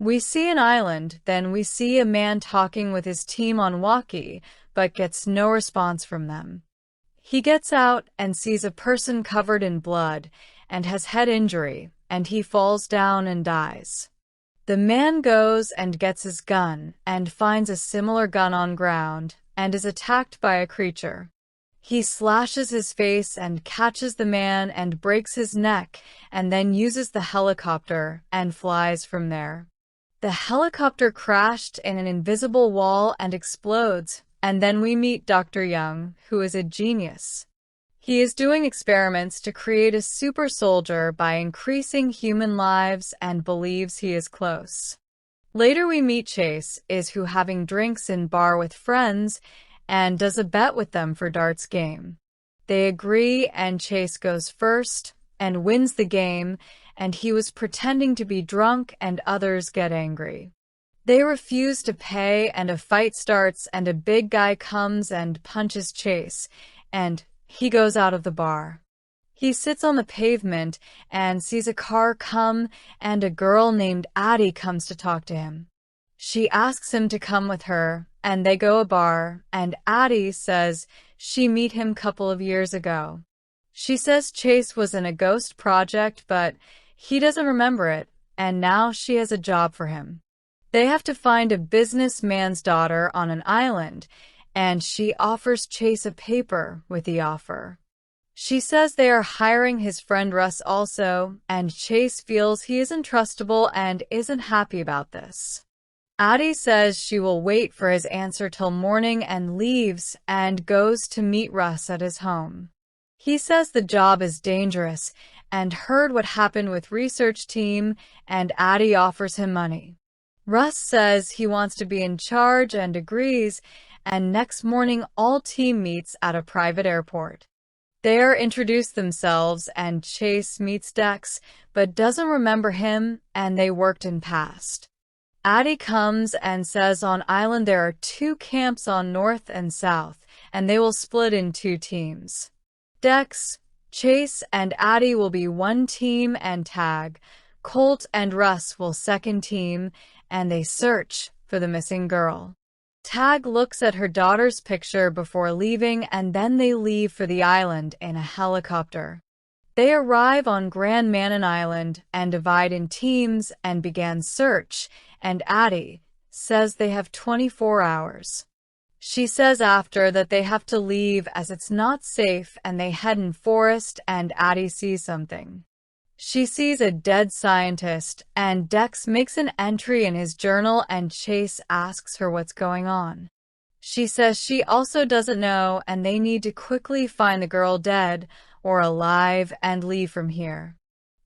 We see an island, then we see a man talking with his team on walkie, but gets no response from them. He gets out and sees a person covered in blood and has head injury, and he falls down and dies. The man goes and gets his gun and finds a similar gun on ground and is attacked by a creature. He slashes his face and catches the man and breaks his neck, and then uses the helicopter and flies from there. The helicopter crashed in an invisible wall and explodes, and then we meet Dr. Young, who is a genius. He is doing experiments to create a super soldier by increasing human lives and believes he is close. Later we meet Chase, who having drinks in bar with friends and does a bet with them for darts game. They agree and Chase goes first and wins the game, and he was pretending to be drunk and others get angry. They refuse to pay and a fight starts and a big guy comes and punches Chase, and he goes out of the bar. He sits on the pavement and sees a car come, and a girl named Addie comes to talk to him. She asks him to come with her, and they go a bar, and Addie says she met him couple of years ago. She says Chase was in a ghost project, but he doesn't remember it, and now she has a job for him. They have to find a businessman's daughter on an island, and she offers Chase a paper with the offer. She says they are hiring his friend Russ also, and Chase feels he isn't trustable and isn't happy about this. Addie says she will wait for his answer till morning and leaves and goes to meet Russ at his home. He says the job is dangerous and heard what happened with research team, and Addie offers him money. Russ says he wants to be in charge and agrees, and next morning all team meets at a private airport. They are introduced themselves and Chase meets Dex, but doesn't remember him, and they worked in past. Addie comes and says on island there are 2 camps on north and south, and they will split in 2 teams. Dex, Chase, and Addie will be 1 team, and Tag, Colt, and Russ will 2nd team, and they search for the missing girl. Tag looks at her daughter's picture before leaving, and then they leave for the island in a helicopter. They arrive on Grand Manan Island and divide in teams and began search, and Addie says they have 24 hours. She says after that they have to leave as it's not safe, and they head in forest, and Addie sees something. She sees a dead scientist, and Dex makes an entry in his journal, and Chase asks her what's going on. She says she also doesn't know, and they need to quickly find the girl dead or alive and leave from here.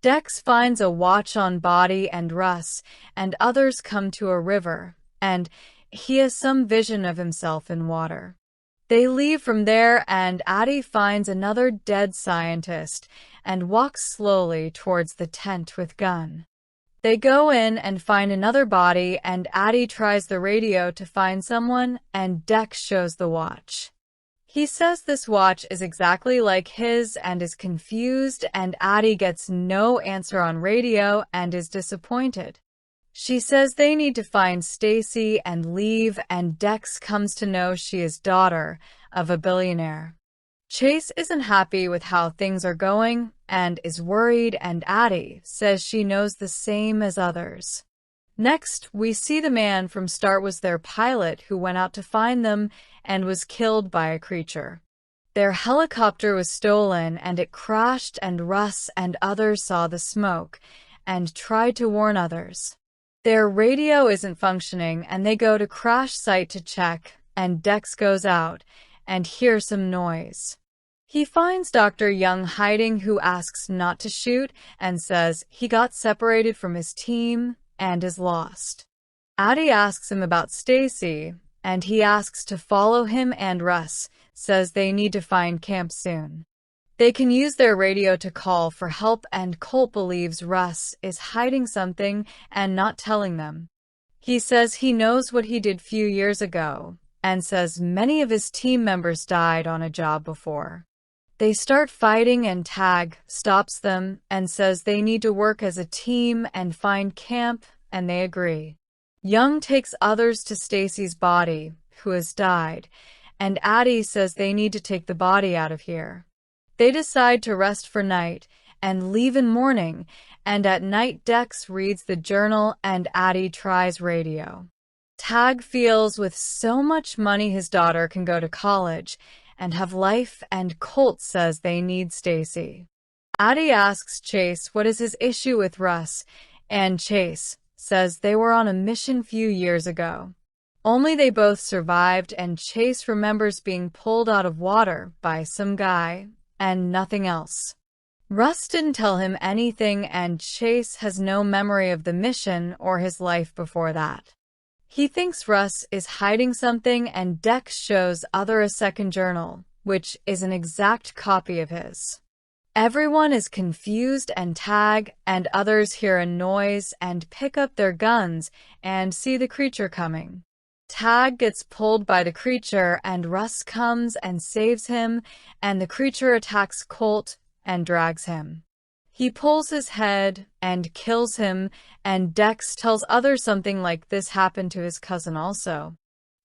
Dex finds a watch on body and Russ and others come to a river, and he has some vision of himself in water. They leave from there, and Addie finds another dead scientist and walks slowly towards the tent with gun. They go in and find another body, and Addie tries the radio to find someone, and Dex shows the watch. He says this watch is exactly like his and is confused, and Addie gets no answer on radio and is disappointed. She says they need to find Stacy and leave, and Dex comes to know she is daughter of a billionaire. Chase isn't happy with how things are going and is worried, and Addie says she knows the same as others. Next, we see the man from start was their pilot who went out to find them and was killed by a creature. Their helicopter was stolen and it crashed, and Russ and others saw the smoke and tried to warn others. Their radio isn't functioning and they go to crash site to check, and Dex goes out and hears some noise. He finds Dr. Young hiding, who asks not to shoot and says he got separated from his team and is lost. Addie asks him about Stacy, and he asks to follow him, and Russ says they need to find camp soon. They can use their radio to call for help, and Colt believes Russ is hiding something and not telling them. He says he knows what he did few years ago, and says many of his team members died on a job before. They start fighting, and Tag stops them and says they need to work as a team and find camp, and they agree. Young takes others to Stacy's body, who has died, and Addie says they need to take the body out of here. They decide to rest for night and leave in morning, and at night Dex reads the journal and Addie tries radio. Tag feels with so much money his daughter can go to college and have life, and Colt says they need Stacy. Addie asks Chase what is his issue with Russ, and Chase says they were on a mission few years ago. Only they both survived, and Chase remembers being pulled out of water by some guy, and nothing else. Russ didn't tell him anything, and Chase has no memory of the mission or his life before that. He thinks Russ is hiding something, and Dex shows Other a second journal, which is an exact copy of his. Everyone is confused, and Tag and others hear a noise and pick up their guns and see the creature coming. Tag gets pulled by the creature, and Russ comes and saves him, and the creature attacks Colt and drags him. He pulls his head and kills him, and Dex tells others something like this happened to his cousin also.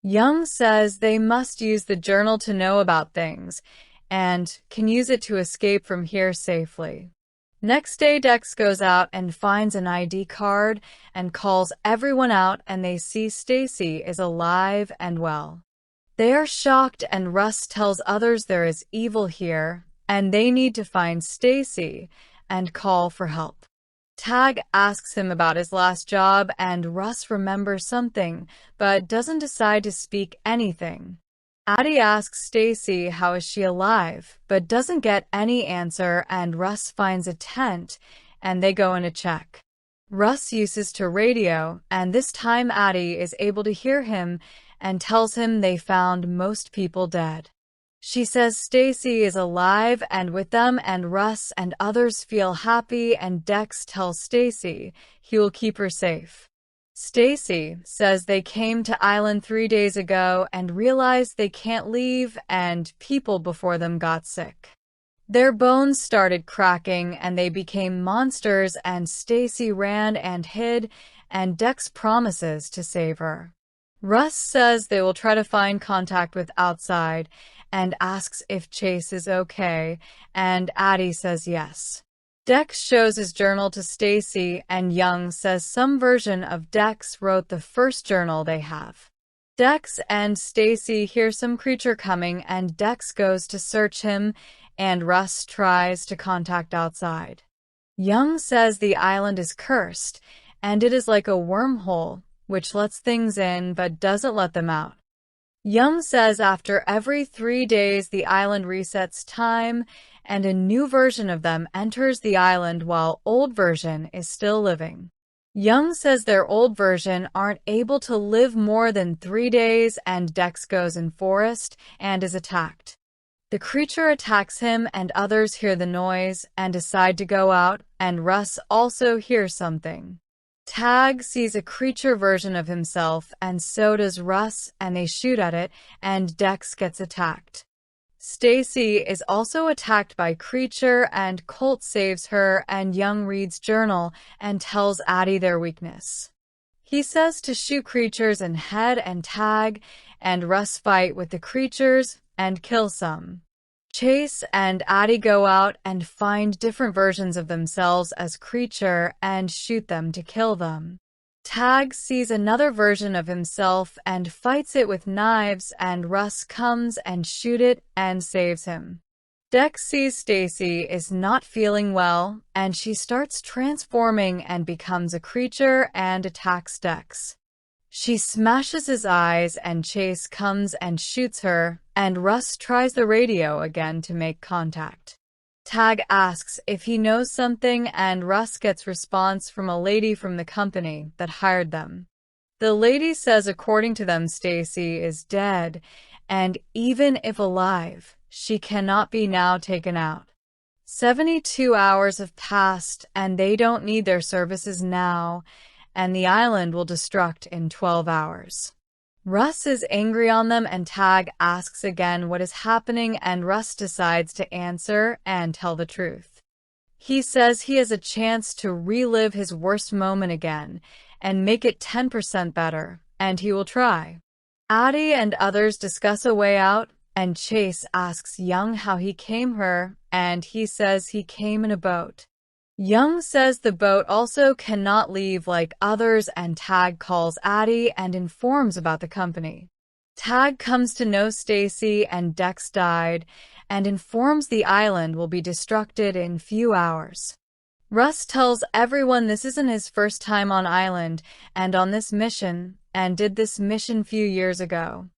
Young says they must use the journal to know about things, and can use it to escape from here safely. Next day, Dex goes out and finds an ID card and calls everyone out, and they see Stacy is alive and well. They are shocked, and Russ tells others there is evil here, and they need to find Stacy and call for help. Tag asks him about his last job, and Russ remembers something, but doesn't decide to speak anything. Addie asks Stacy how is she alive, but doesn't get any answer, and Russ finds a tent, and they go in to check. Russ uses to radio, and this time Addie is able to hear him and tells him they found most people dead. She says Stacy is alive and with them, and Russ and others feel happy, and Dex tells Stacy he will keep her safe. Stacy says they came to Island 3 days ago and realized they can't leave, and people before them got sick. Their bones started cracking and they became monsters, and Stacy ran and hid, and Dex promises to save her. Russ says they will try to find contact with outside and asks if Chase is okay, and Addie says yes. Dex shows his journal to Stacy, and Young says some version of Dex wrote the first journal they have. Dex and Stacy hear some creature coming, and Dex goes to search him, and Russ tries to contact outside. Young says the island is cursed, and it is like a wormhole, which lets things in but doesn't let them out. Young says after every 3 days the island resets time, and a new version of them enters the island while old version is still living. Young says their old version aren't able to live more than 3 days, and Dex goes in forest and is attacked. The creature attacks him, and others hear the noise and decide to go out, and Russ also hears something. Tag sees a creature version of himself, and so does Russ, and they shoot at it, and Dex gets attacked. Stacy is also attacked by creature, and Colt saves her, and Young reads journal and tells Addie their weakness. He says to shoot creatures in head and Tag, and Russ fight with the creatures and kill some. Chase and Addie go out and find different versions of themselves as creature and shoot them to kill them. Tag sees another version of himself and fights it with knives, and Russ comes and shoots it and saves him. Dex sees Stacy is not feeling well, and she starts transforming and becomes a creature and attacks Dex. She smashes his eyes, and Chase comes and shoots her, and Russ tries the radio again to make contact. Tag asks if he knows something, and Russ gets response from a lady from the company that hired them. The lady says according to them Stacy is dead, and even if alive, she cannot be now taken out. 72 hours have passed, and they don't need their services now, and the island will destruct in 12 hours. Russ is angry on them, and Tag asks again what is happening, and Russ decides to answer and tell the truth. He says he has a chance to relive his worst moment again, and make it 10% better, and he will try. Addie and others discuss a way out, and Chase asks Young how he came here, and he says he came in a boat. Young says the boat also cannot leave like others, and Tag calls Addie and informs about the company. Tag comes to know Stacy and Dex died, and informs the island will be destructed in few hours. Russ tells everyone this isn't his first time on island and on this mission, and did this mission few years ago.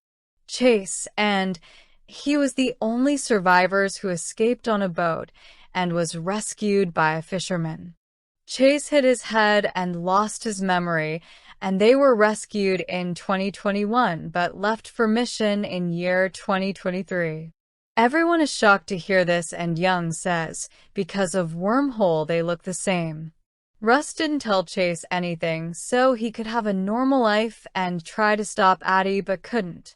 Chase, and he was the only survivors who escaped on a boat and was rescued by a fisherman. Chase hit his head and lost his memory, and they were rescued in 2021 but left for mission in year 2023. Everyone is shocked to hear this, and Young says, because of Wormhole they look the same. Russ didn't tell Chase anything so he could have a normal life and try to stop Addie but couldn't.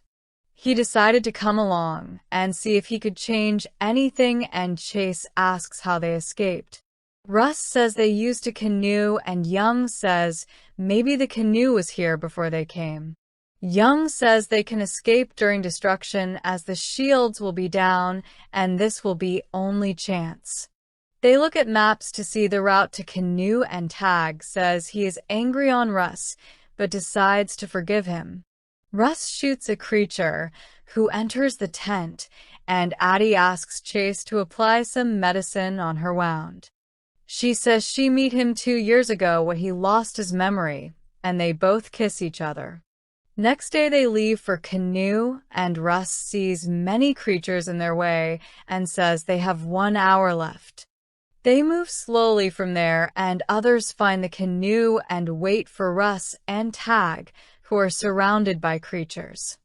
He decided to come along and see if he could change anything, and Chase asks how they escaped. Russ says they used a canoe, and Young says maybe the canoe was here before they came. Young says they can escape during destruction as the shields will be down, and this will be only chance. They look at maps to see the route to canoe, and Tag says he is angry on Russ, but decides to forgive him. Russ shoots a creature who enters the tent, and Addie asks Chase to apply some medicine on her wound. She says she met him 2 years ago when he lost his memory, and they both kiss each other. Next day they leave for canoe, and Russ sees many creatures in their way and says they have 1 hour left. They move slowly from there, and others find the canoe and wait for Russ and Tag, who are surrounded by creatures.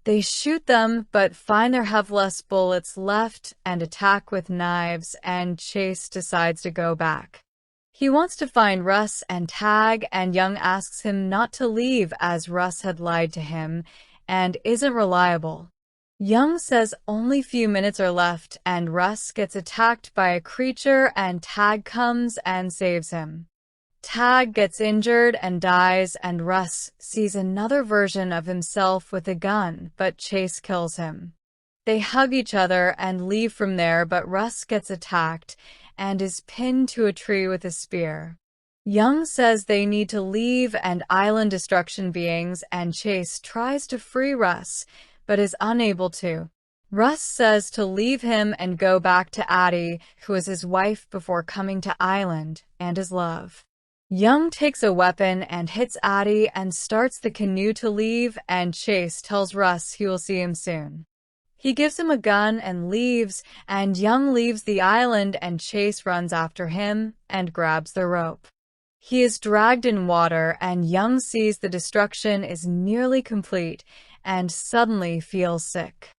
They shoot them, but find there have less bullets left and attack with knives, and Chase decides to go back. He wants to find Russ and Tag, and Young asks him not to leave as Russ had lied to him and isn't reliable. Young says only few minutes are left, and Russ gets attacked by a creature, and Tag comes and saves him. Tag gets injured and dies, and Russ sees another version of himself with a gun, but Chase kills him. They hug each other and leave from there, but Russ gets attacked and is pinned to a tree with a spear. Young says they need to leave and island destruction beings, and Chase tries to free Russ, but is unable to. Russ says to leave him and go back to Addie, who was his wife before coming to island, and his love. Young takes a weapon and hits Addie and starts the canoe to leave, and Chase tells Russ he will see him soon. He gives him a gun and leaves, and Young leaves the island, and Chase runs after him and grabs the rope. He is dragged in water, and Young sees the destruction is nearly complete and suddenly feels sick.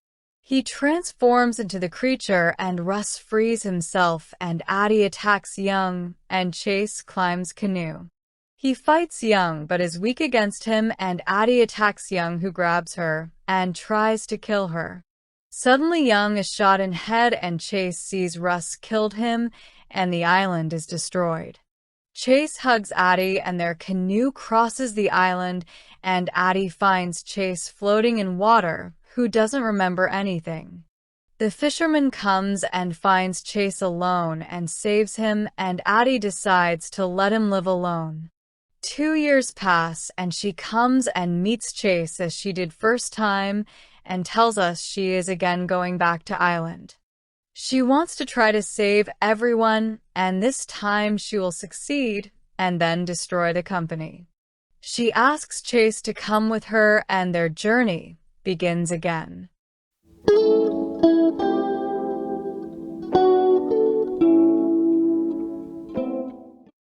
He transforms into the creature, and Russ frees himself, and Addie attacks Young, and Chase climbs canoe. He fights Young but is weak against him, and Addie attacks Young, who grabs her and tries to kill her. Suddenly Young is shot in head, and Chase sees Russ killed him, and the island is destroyed. Chase hugs Addie, and their canoe crosses the island, and Addie finds Chase floating in water, who doesn't remember anything. The fisherman comes and finds Chase alone and saves him, and Addie decides to let him live alone. 2 years pass, and she comes and meets Chase as she did first time, and tells us she is again going back to island. She wants to try to save everyone, and this time she will succeed, and then destroy the company. She asks Chase to come with her, and their journey begins again.